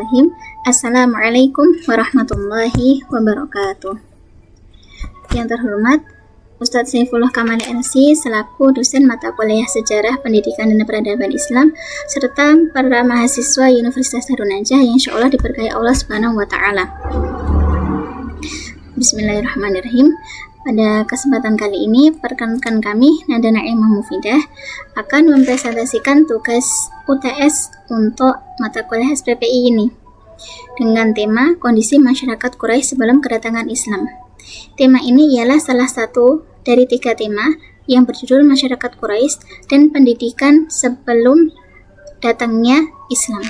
Bismillahirrahmanirrahim. Assalamualaikum warahmatullahi wabarakatuh. Yang terhormat, Ustadz Saifullah Kamal MC selaku dosen mata kuliah Sejarah Pendidikan dan Peradaban Islam serta para mahasiswa Universitas Darun Najah yang insyaallah diberkahi Allah Subhanahu wa taala. Bismillahirrahmanirrahim. Pada kesempatan kali ini, perkenalkan kami Nada Naimah Mufidah akan mempresentasikan tugas UTS untuk mata kuliah SPPI ini dengan tema kondisi masyarakat Quraisy sebelum kedatangan Islam. Tema ini ialah salah satu dari 3 tema yang berjudul Masyarakat Quraisy dan Pendidikan Sebelum Datangnya Islam.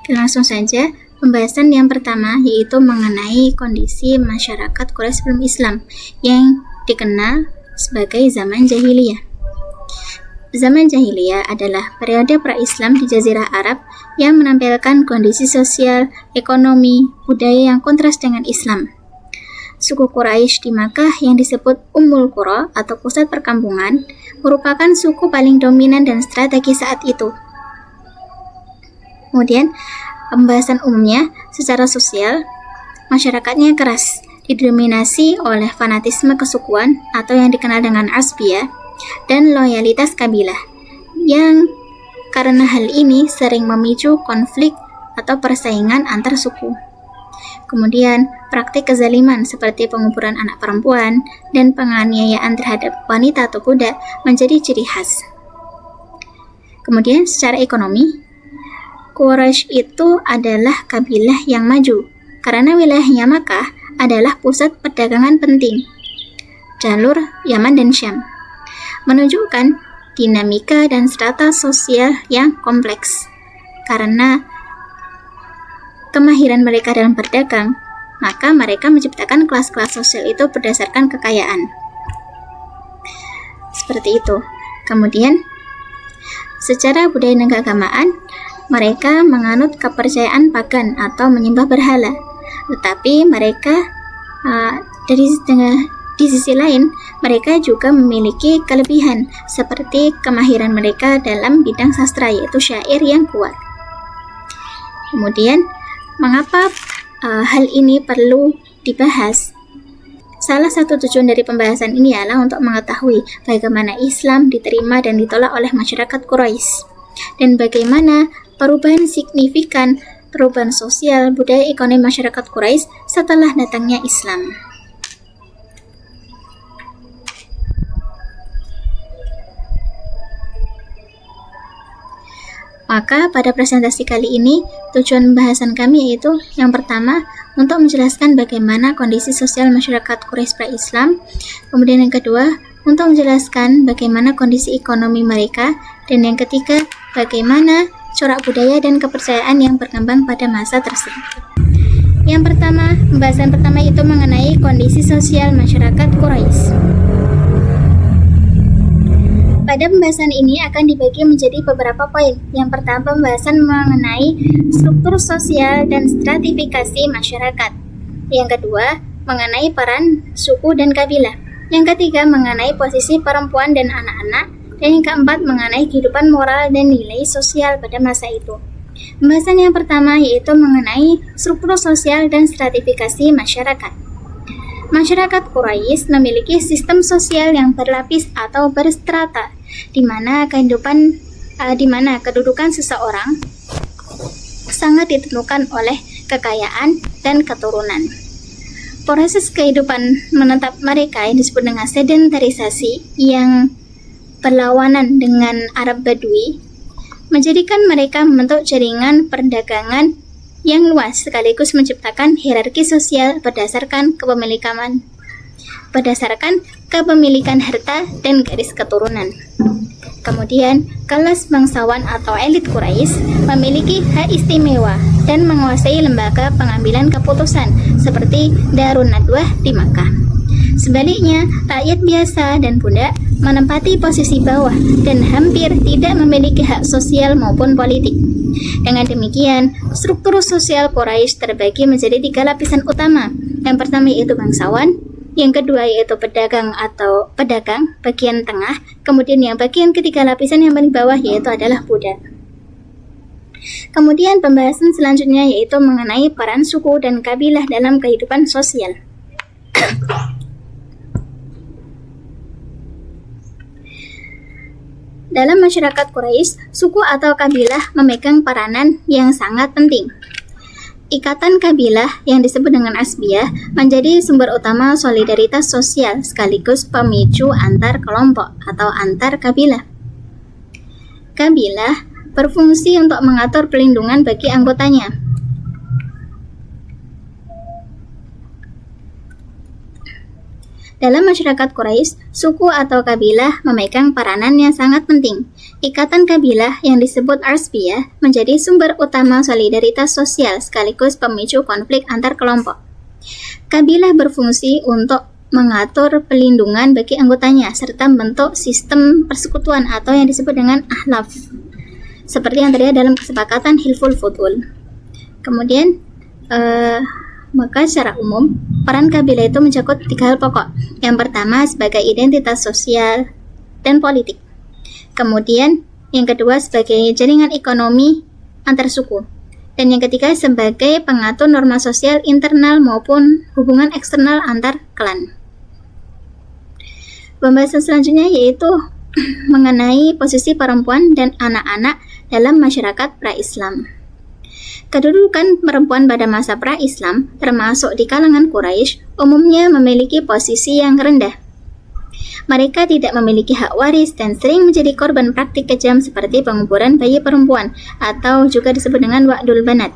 Langsung saja, pembahasan yang pertama yaitu mengenai kondisi masyarakat Quraisy sebelum Islam yang dikenal sebagai zaman jahiliyah. Zaman jahiliyah adalah periode pra-Islam di Jazirah Arab yang menampilkan kondisi sosial, ekonomi, budaya yang kontras dengan Islam. Suku Quraisy di Makkah yang disebut Ummul Qura atau pusat perkampungan merupakan suku paling dominan dan strategis saat itu. Kemudian, pembahasan umumnya secara sosial, masyarakatnya keras, didominasi oleh fanatisme kesukuan atau yang dikenal dengan asbiyah dan loyalitas kabilah, yang karena hal ini sering memicu konflik atau persaingan antar suku. Kemudian, praktik kezaliman seperti penguburan anak perempuan dan penganiayaan terhadap wanita atau budak menjadi ciri khas. Kemudian, secara ekonomi, Quraisy itu adalah kabilah yang maju karena wilayahnya Makkah adalah pusat perdagangan penting, jalur Yaman dan Syam, menunjukkan dinamika dan strata sosial yang kompleks. Karena kemahiran mereka dalam berdagang, maka mereka menciptakan kelas-kelas sosial itu berdasarkan kekayaan. Seperti itu. Kemudian, secara budaya dan keagamaan, mereka menganut kepercayaan pagan atau menyembah berhala. Tetapi mereka di sisi lain, mereka juga memiliki kelebihan seperti kemahiran mereka dalam bidang sastra, yaitu syair yang kuat. Kemudian, mengapa hal ini perlu dibahas? Salah satu tujuan dari pembahasan ini adalah untuk mengetahui bagaimana Islam diterima dan ditolak oleh masyarakat Quraisy, dan bagaimana perubahan signifikan, perubahan sosial, budaya, ekonomi masyarakat Quraisy setelah datangnya Islam. Maka pada presentasi kali ini, tujuan pembahasan kami yaitu yang pertama, untuk menjelaskan bagaimana kondisi sosial masyarakat Quraisy pra-Islam. Kemudian yang kedua, untuk menjelaskan bagaimana kondisi ekonomi mereka. Dan yang ketiga, bagaimana corak budaya dan kepercayaan yang berkembang pada masa tersebut. Yang pertama, pembahasan pertama itu mengenai kondisi sosial masyarakat Quraisy. Pada pembahasan ini akan dibagi menjadi beberapa poin. Yang pertama, pembahasan mengenai struktur sosial dan stratifikasi masyarakat. Yang kedua, mengenai peran suku dan kabilah. Yang ketiga, mengenai posisi perempuan dan anak-anak. Dan yang keempat, mengenai kehidupan moral dan nilai sosial pada masa itu. Pembahasan yang pertama yaitu mengenai struktur sosial dan stratifikasi masyarakat. Masyarakat Quraisy memiliki sistem sosial yang berlapis atau berstrata, di mana kedudukan seseorang sangat ditentukan oleh kekayaan dan keturunan. Proses kehidupan menetap mereka yang disebut dengan sedentarisasi yang berlawanan dengan Arab Badui menjadikan mereka membentuk jaringan perdagangan yang luas sekaligus menciptakan hierarki sosial berdasarkan kepemilikan harta dan garis keturunan. Kemudian, kelas bangsawan atau elit Quraisy memiliki hak istimewa dan menguasai lembaga pengambilan keputusan seperti Darun Nadwah di Makkah. Sebaliknya, rakyat biasa dan budak menempati posisi bawah dan hampir tidak memiliki hak sosial maupun politik. Dengan demikian, struktur sosial Quraisy terbagi menjadi 3 lapisan utama. Yang pertama yaitu bangsawan, yang kedua yaitu pedagang bagian tengah, kemudian yang bagian ketiga lapisan yang paling bawah yaitu adalah budak. Kemudian pembahasan selanjutnya yaitu mengenai peran suku dan kabilah dalam kehidupan sosial. Dalam masyarakat Quraisy, suku atau kabilah memegang peranan yang sangat penting. Ikatan kabilah yang disebut dengan asbiyah menjadi sumber utama solidaritas sosial sekaligus pemicu antar kelompok atau antar kabilah. Kabilah berfungsi untuk mengatur pelindungan bagi anggotanya. Dalam masyarakat Quraisy, suku atau kabilah memegang peranan yang sangat penting. Ikatan kabilah yang disebut asbiyah menjadi sumber utama solidaritas sosial sekaligus pemicu konflik antar kelompok. Kabilah berfungsi untuk mengatur pelindungan bagi anggotanya serta membentuk sistem persekutuan atau yang disebut dengan ahlaf, seperti yang terlihat dalam kesepakatan Hilful Futul. Kemudian, maka secara umum, peran kabilah itu mencakup 3 hal pokok. Yang pertama sebagai identitas sosial dan politik. Kemudian, yang kedua sebagai jaringan ekonomi antar suku. Dan yang ketiga sebagai pengatur norma sosial internal maupun hubungan eksternal antar klan. Pembahasan selanjutnya yaitu mengenai posisi perempuan dan anak-anak dalam masyarakat pra-Islam. Kedudukan perempuan pada masa pra-Islam, termasuk di kalangan Quraisy, umumnya memiliki posisi yang rendah. Mereka tidak memiliki hak waris dan sering menjadi korban praktik kejam seperti penguburan bayi perempuan atau juga disebut dengan wa'dul banat,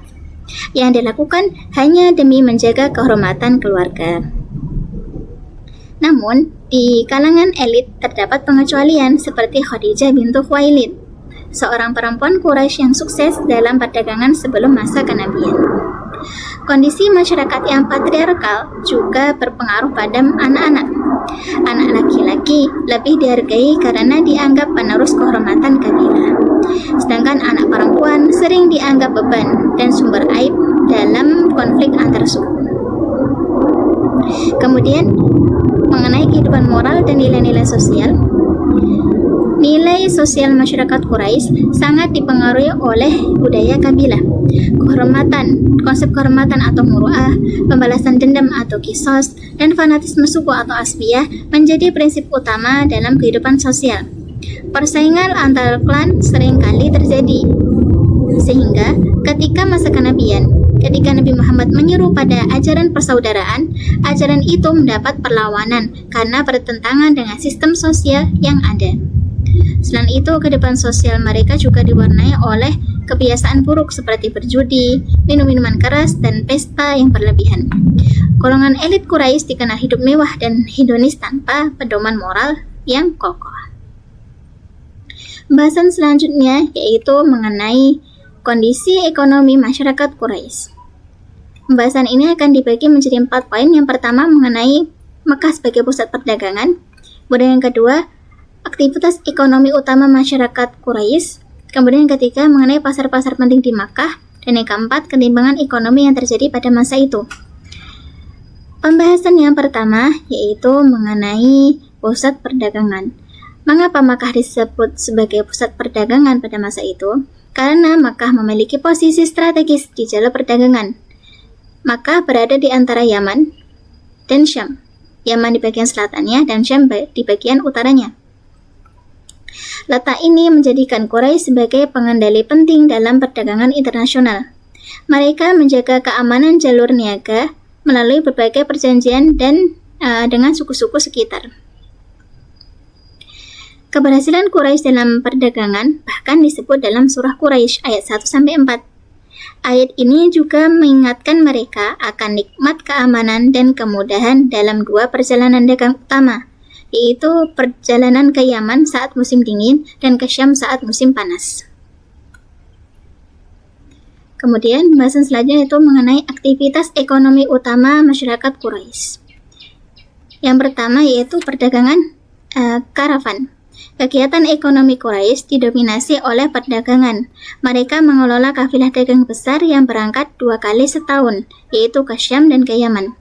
yang dilakukan hanya demi menjaga kehormatan keluarga. Namun, di kalangan elit terdapat pengecualian seperti Khadijah bintu Khuwailid, seorang perempuan Quraisy yang sukses dalam perdagangan sebelum masa kenabian. Kondisi masyarakat yang patriarkal juga berpengaruh pada anak-anak. Anak laki-laki lebih dihargai karena dianggap penerus kehormatan kabilah. Sedangkan anak perempuan sering dianggap beban dan sumber aib dalam konflik antar suku. Kemudian, mengenai kehidupan moral dan nilai-nilai sosial, nilai sosial masyarakat Quraisy sangat dipengaruhi oleh budaya kabilah. Konsep kehormatan atau muru'ah, pembalasan dendam atau kisos, dan fanatisme suku atau asbiyah menjadi prinsip utama dalam kehidupan sosial. Persaingan antar klan seringkali terjadi, sehingga ketika masa kenabian, ketika Nabi Muhammad menyeru pada ajaran persaudaraan, ajaran itu mendapat perlawanan karena bertentangan dengan sistem sosial yang ada. Selain itu, kehidupan sosial mereka juga diwarnai oleh kebiasaan buruk seperti berjudi, minum minuman keras, dan pesta yang berlebihan. Golongan elit Quraisy dikenal hidup mewah dan hedonis tanpa pedoman moral yang kokoh. Pembahasan selanjutnya yaitu mengenai kondisi ekonomi masyarakat Quraisy. Pembahasan ini akan dibagi menjadi 4 poin. Yang pertama mengenai Mekah sebagai pusat perdagangan. Kemudian yang kedua, aktivitas ekonomi utama masyarakat Quraisy. Kemudian yang ketiga mengenai pasar-pasar penting di Makkah. Dan yang keempat, ketimpangan ekonomi yang terjadi pada masa itu. Pembahasan yang pertama yaitu mengenai pusat perdagangan. Mengapa Makkah disebut sebagai pusat perdagangan pada masa itu? Karena Makkah memiliki posisi strategis di jalur perdagangan. Makkah berada di antara Yaman dan Syam. Yaman di bagian selatannya dan Syam di bagian utaranya. Letak ini menjadikan Quraisy sebagai pengendali penting dalam perdagangan internasional. Mereka menjaga keamanan jalur niaga melalui berbagai perjanjian dan dengan suku-suku sekitar. Keberhasilan Quraisy dalam perdagangan bahkan disebut dalam surah Quraisy ayat 1-4. Ayat ini juga mengingatkan mereka akan nikmat keamanan dan kemudahan dalam 2 perjalanan dagang utama, yaitu perjalanan ke Yaman saat musim dingin dan ke Syam saat musim panas. Kemudian, pembahasan selanjutnya itu mengenai aktivitas ekonomi utama masyarakat Quraisy. Yang pertama yaitu perdagangan karavan. Kegiatan ekonomi Quraisy didominasi oleh perdagangan. Mereka mengelola kafilah dagang besar yang berangkat 2 kali setahun, yaitu ke Syam dan ke Yaman.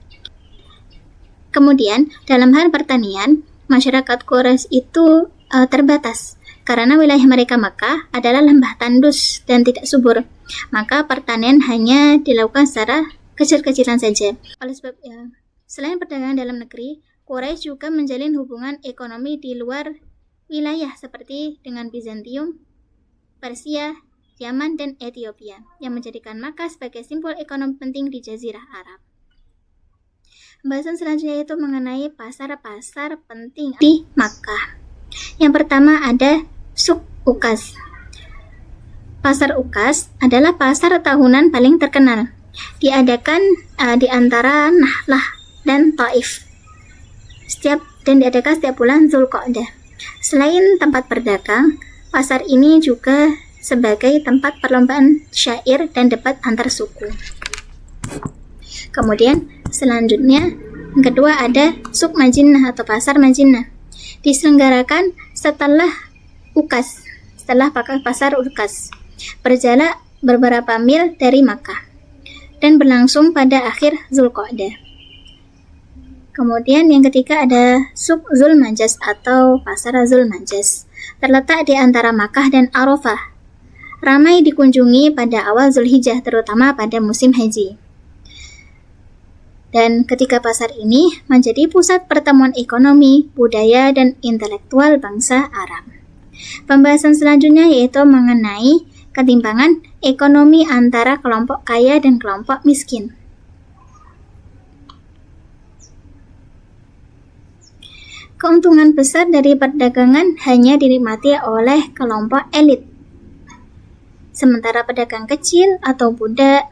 Kemudian, dalam hal pertanian, masyarakat Quraisy itu terbatas Karena wilayah mereka Makkah adalah lembah tandus dan tidak subur, maka pertanian hanya dilakukan secara kecil-kecilan saja. Oleh sebabnya, selain perdagangan dalam negeri, Quraisy juga menjalin hubungan ekonomi di luar wilayah seperti dengan Bizantium, Persia, Yaman, dan Ethiopia, yang menjadikan Makkah sebagai simbol ekonomi penting di Jazirah Arab. Pembahasan selanjutnya itu mengenai pasar-pasar penting di Makkah. Yang pertama ada Suk Ukas. Pasar Ukas adalah pasar tahunan paling terkenal. Diadakan di antara Nahlah dan Taif. Diadakan setiap bulan Zulqa'dah. Selain tempat berdagang, pasar ini juga sebagai tempat perlombaan syair dan debat antar suku. Kemudian selanjutnya yang kedua ada Suk Majinnah atau pasar Majinnah. Diselenggarakan setelah pasar Ukas, berjarak beberapa mil dari Makkah dan berlangsung pada akhir Zulqa'dah. Kemudian yang ketiga ada Suk Zulmajas atau pasar Zulmajas, terletak di antara Makkah dan Arafah. Ramai dikunjungi pada awal Zulhijjah, terutama pada musim haji. Dan ketiga pasar ini menjadi pusat pertemuan ekonomi, budaya, dan intelektual bangsa Arab. Pembahasan selanjutnya yaitu mengenai ketimpangan ekonomi antara kelompok kaya dan kelompok miskin. Keuntungan besar dari perdagangan hanya dinikmati oleh kelompok elit, sementara pedagang kecil atau budak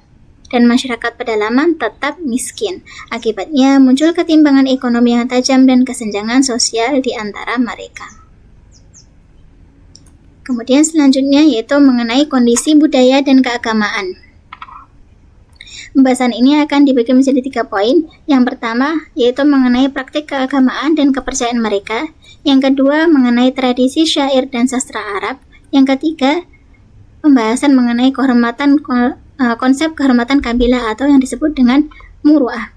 dan masyarakat pedalaman tetap miskin. Akibatnya muncul ketimpangan ekonomi yang tajam dan kesenjangan sosial di antara mereka. Kemudian selanjutnya yaitu mengenai kondisi budaya dan keagamaan. Pembahasan ini akan dibagi menjadi 3 poin. Yang pertama yaitu mengenai praktik keagamaan dan kepercayaan mereka. Yang kedua mengenai tradisi syair dan sastra Arab. Yang ketiga pembahasan mengenai konsep kehormatan kabilah atau yang disebut dengan muru'ah.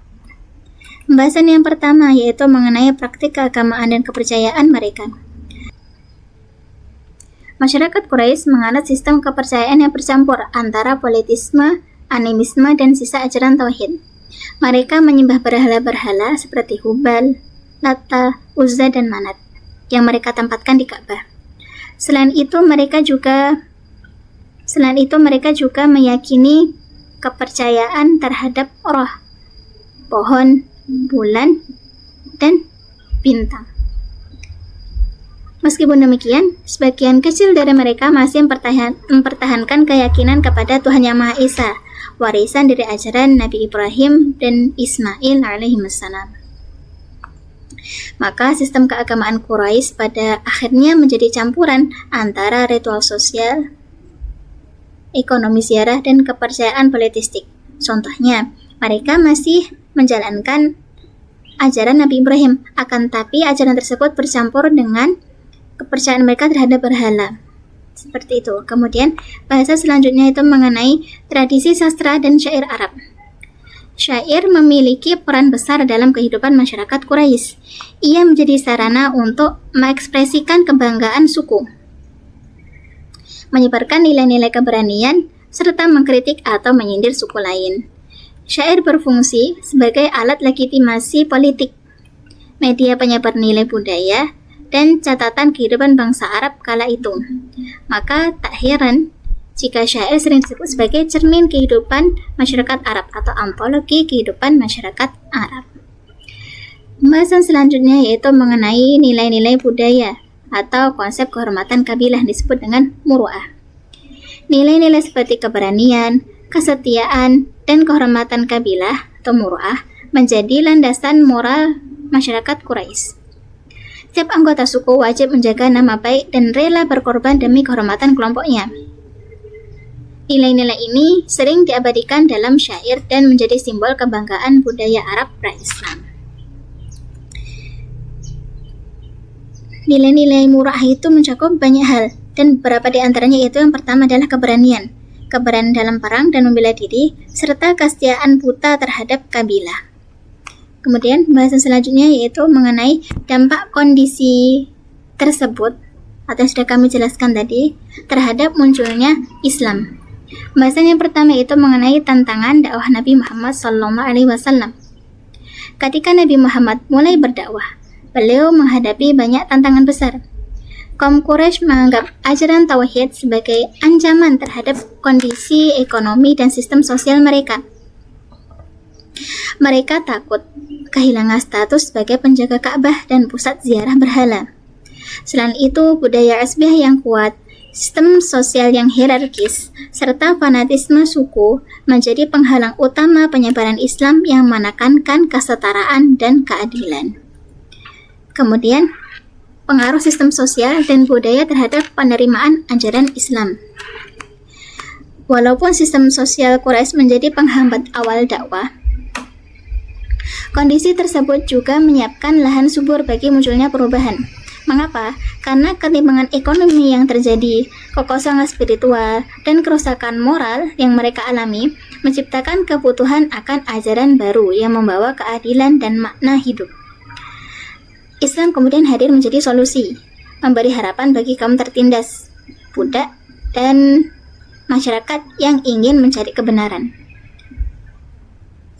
Pembahasan yang pertama yaitu mengenai praktik keagamaan dan kepercayaan mereka. Masyarakat Quraisy menganut sistem kepercayaan yang bercampur antara politisme, animisme, dan sisa ajaran tauhid. Mereka menyembah berhala-berhala seperti Hubal, Lata, Uzza, dan Manat yang mereka tempatkan di Ka'bah. Selain itu mereka juga meyakini kepercayaan terhadap roh, pohon, bulan, dan bintang. Meskipun demikian, sebagian kecil dari mereka masih mempertahankan keyakinan kepada Tuhan Yang Maha Esa, warisan dari ajaran Nabi Ibrahim dan Ismail alaihissalam. Maka sistem keagamaan Quraisy pada akhirnya menjadi campuran antara ritual sosial, ekonomi ziarah, dan kepercayaan politistik. Contohnya, mereka masih menjalankan ajaran Nabi Ibrahim, akan tapi ajaran tersebut bercampur dengan kepercayaan mereka terhadap berhala. Seperti itu. Kemudian, bahasa selanjutnya itu mengenai tradisi sastra dan syair Arab. Syair memiliki peran besar dalam kehidupan masyarakat Quraisy. Ia menjadi sarana untuk mengekspresikan kebanggaan suku, menyebarkan nilai-nilai keberanian, serta mengkritik atau menyindir suku lain. Syair berfungsi sebagai alat legitimasi politik, media penyebar nilai budaya, dan catatan kehidupan bangsa Arab kala itu. Maka tak heran jika syair sering disebut sebagai cermin kehidupan masyarakat Arab atau antologi kehidupan masyarakat Arab. Pembahasan selanjutnya yaitu mengenai nilai-nilai budaya atau konsep kehormatan kabilah disebut dengan muru'ah. Nilai-nilai seperti keberanian, kesetiaan, dan kehormatan kabilah atau muru'ah menjadi landasan moral masyarakat Quraisy. Setiap anggota suku wajib menjaga nama baik dan rela berkorban demi kehormatan kelompoknya. Nilai-nilai ini sering diabadikan dalam syair dan menjadi simbol kebanggaan budaya Arab pra-Islam. Nilai-nilai murah itu mencakup banyak hal, dan beberapa di antaranya yaitu yang pertama adalah keberanian dalam perang dan membela diri, serta kesetiaan buta terhadap kabilah. Kemudian pembahasan selanjutnya yaitu mengenai dampak kondisi tersebut atau yang sudah kami jelaskan tadi terhadap munculnya Islam. Pembahasan yang pertama itu mengenai tantangan dakwah Nabi Muhammad SAW. Ketika Nabi Muhammad mulai berdakwah, beliau menghadapi banyak tantangan besar. Kaum Quraisy menganggap ajaran tauhid sebagai ancaman terhadap kondisi ekonomi dan sistem sosial mereka. Mereka takut kehilangan status sebagai penjaga Ka'bah dan pusat ziarah berhala. Selain itu, budaya asbah yang kuat, sistem sosial yang hierarkis, serta fanatisme suku menjadi penghalang utama penyebaran Islam yang menekankan kesetaraan dan keadilan. Kemudian, pengaruh sistem sosial dan budaya terhadap penerimaan ajaran Islam. Walaupun sistem sosial Quraisy menjadi penghambat awal dakwah, kondisi tersebut juga menyiapkan lahan subur bagi munculnya perubahan. Mengapa? Karena ketimpangan ekonomi yang terjadi, kekosongan spiritual, dan kerusakan moral yang mereka alami menciptakan kebutuhan akan ajaran baru yang membawa keadilan dan makna hidup. Islam kemudian hadir menjadi solusi, memberi harapan bagi kaum tertindas, budak, dan masyarakat yang ingin mencari kebenaran.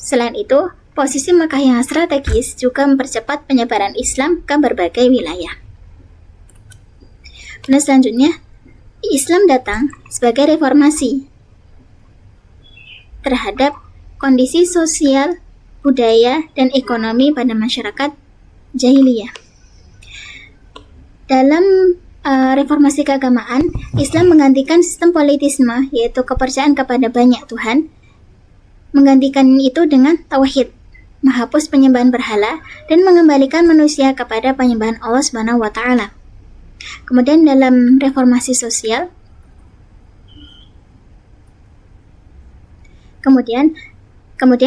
Selain itu, posisi Mekah yang strategis juga mempercepat penyebaran Islam ke berbagai wilayah. Dan selanjutnya, Islam datang sebagai reformasi terhadap kondisi sosial, budaya, dan ekonomi pada masyarakat jahiliyah. Dalam reformasi keagamaan, Islam menggantikan sistem politisme, yaitu kepercayaan kepada banyak Tuhan, menggantikan itu dengan tauhid, menghapus penyembahan berhala, dan mengembalikan manusia kepada penyembahan Allah Subhanahu wa Ta'ala. Kemudian dalam reformasi sosial, kemudian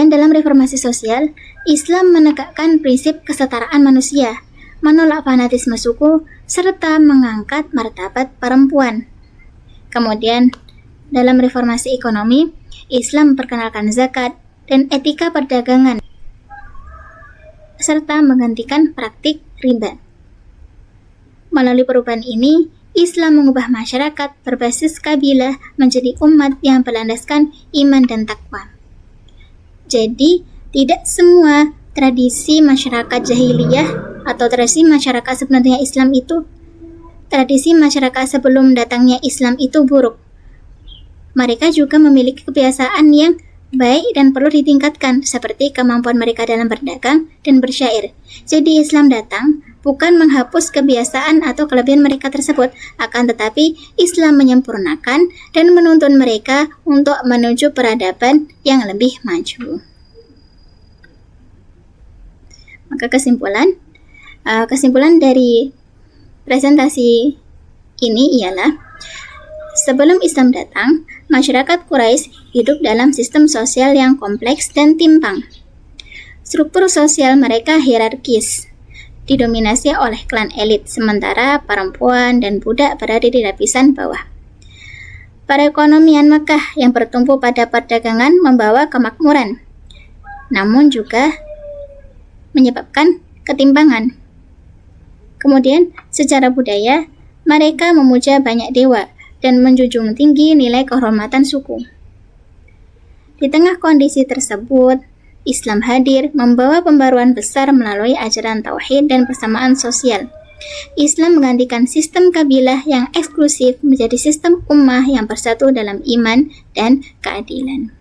dalam reformasi sosial, Islam menegakkan prinsip kesetaraan manusia, menolak fanatisme suku, serta mengangkat martabat perempuan. Kemudian dalam reformasi ekonomi, Islam memperkenalkan zakat dan etika perdagangan, serta menggantikan praktik riba. Melalui perubahan ini, Islam mengubah masyarakat berbasis kabilah menjadi umat yang berlandaskan iman dan takwa. Jadi, tidak semua tradisi masyarakat jahiliyah atau tradisi masyarakat sebelumnya Islam itu, tradisi masyarakat sebelum datangnya Islam itu buruk. Mereka juga memiliki kebiasaan yang baik dan perlu ditingkatkan, seperti kemampuan mereka dalam berdagang dan bersyair. Jadi Islam datang bukan menghapus kebiasaan atau kelebihan mereka tersebut, akan tetapi Islam menyempurnakan dan menuntun mereka untuk menuju peradaban yang lebih maju. Maka kesimpulan dari presentasi ini ialah, sebelum Islam datang, masyarakat Quraisy hidup dalam sistem sosial yang kompleks dan timpang. Struktur sosial mereka hierarkis, didominasi oleh klan elit, sementara perempuan dan budak berada di lapisan bawah. Perekonomian Mekah yang bertumpu pada perdagangan membawa kemakmuran, namun juga menyebabkan ketimpangan. Kemudian, secara budaya, mereka memuja banyak dewa dan menjunjung tinggi nilai kehormatan suku. Di tengah kondisi tersebut, Islam hadir membawa pembaruan besar melalui ajaran tauhid dan persamaan sosial. Islam menggantikan sistem kabilah yang eksklusif menjadi sistem ummah yang bersatu dalam iman dan keadilan.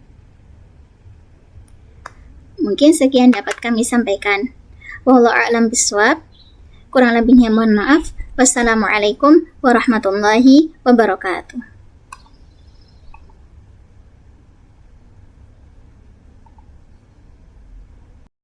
Mungkin sekian dapat kami sampaikan. Wallahu a'lam bishawab. Kurang lebihnya mohon maaf. Wassalamualaikum warahmatullahi wabarakatuh.